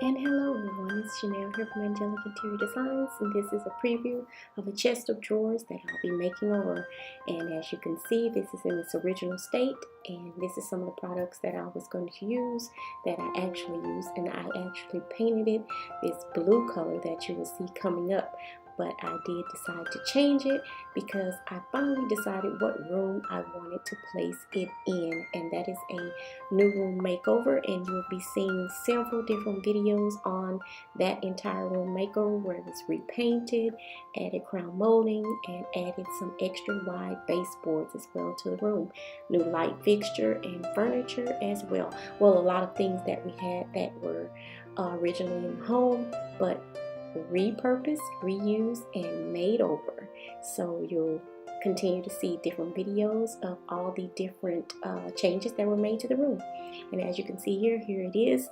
And hello everyone, it's Shenell here from Angelic Interior Designs, and this is a preview of a chest of drawers that I'll be making over. And as you can see, this is in its original state, and this is some of the products that I was going to use, that I actually used, and I actually painted it this blue color that you will see coming up. But I did decide to change it because I finally decided what room I wanted to place it in, and that is a new room makeover, and you'll be seeing several different videos on that entire room makeover where it was repainted, added crown molding, and added some extra wide baseboards as well to the room, new light fixture and furniture as well. Well, a lot of things that we had that were originally in the home, but repurposed, reused, and made over. So you'll continue to see different videos of all the different changes that were made to the room. And as you can see here it is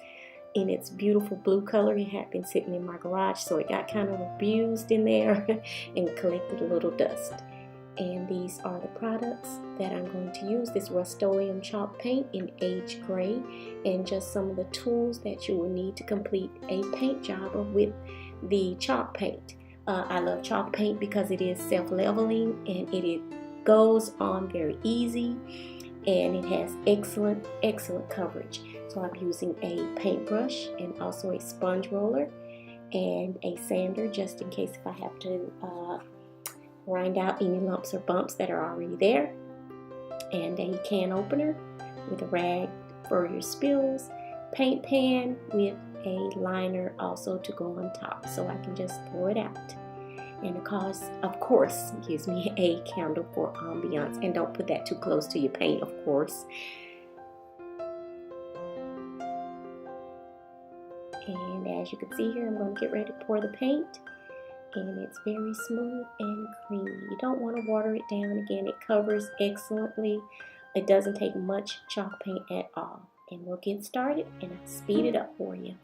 in its beautiful blue color. It had been sitting in my garage, so it got kind of abused in there and collected a little dust. And these are the products that I'm going to use. This Rust-Oleum chalk paint in age gray, and just some of the tools that you will need to complete a paint job with the chalk paint. I love chalk paint because it is self-leveling and it goes on very easy, and it has excellent coverage. So I'm using a paintbrush and also a sponge roller and a sander just in case if I have to grind out any lumps or bumps that are already there, and a can opener with a rag for your spills, paint pan with a liner also to go on top so I can just pour it out. And of course gives me a candle for ambiance, and don't put that too close to your paint, of course. And as you can see here, I'm going to get ready to pour the paint, and it's very smooth and creamy. You don't want to water it down. Again, it covers excellently. It doesn't take much chalk paint at all. And we'll get started, and I'll speed it up for you.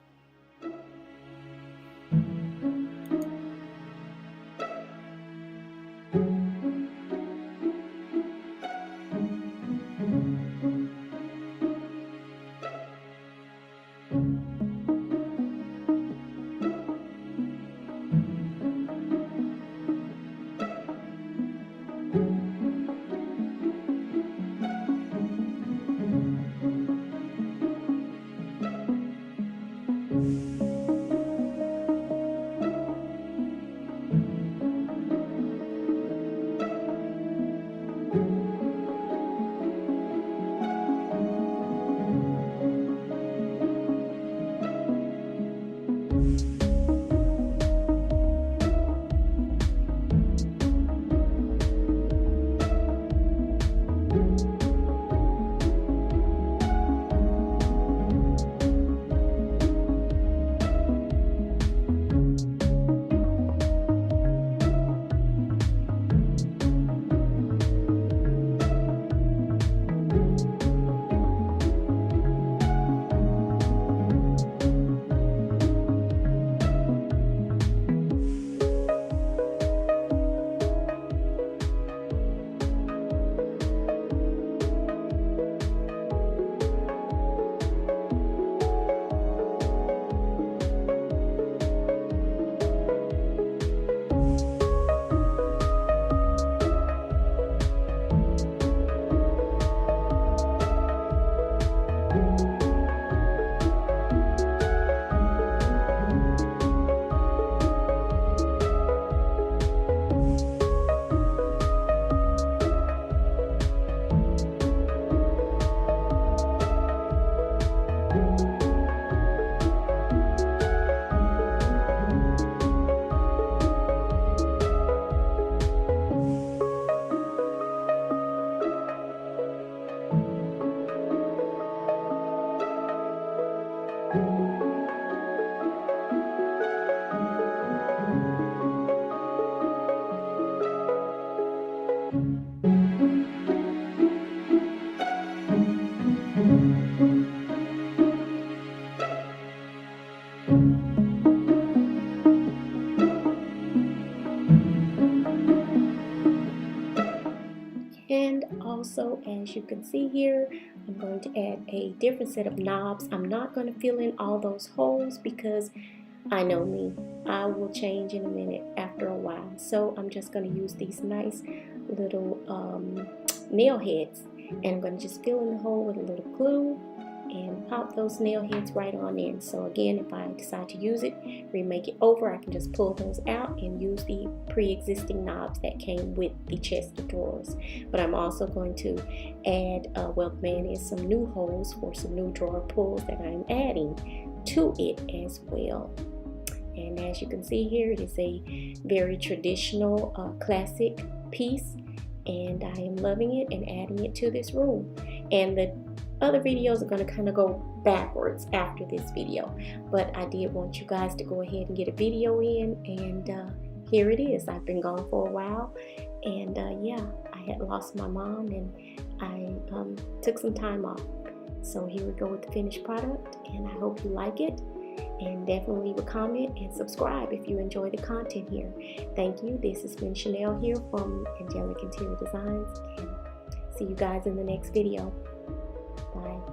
as you can see here, I'm going to add a different set of knobs. I'm not going to fill in all those holes because I know me, I will change in a minute after a while. So I'm just going to use these nice little nail heads, and I'm going to just fill in the hole with a little glue and pop those nail heads right on in. So again, if I decide to use it, remake it over, I can just pull those out and use the pre-existing knobs that came with the chest of drawers. But I'm also going to add, well, man, is some new holes for some new drawer pulls that I'm adding to it as well. And as you can see here, it is a very traditional, classic piece, and I am loving it and adding it to this room. And the other videos are going to kind of go backwards after this video, but I did want you guys to go ahead and get a video in, and here it is. I've been gone for a while, and yeah, I had lost my mom, and I took some time off. So here we go with the finished product, and I hope you like it. And definitely leave a comment and subscribe if you enjoy the content here. Thank you. This has been Shenell here from Angelic Interior Designs, and see you guys in the next video. Bye.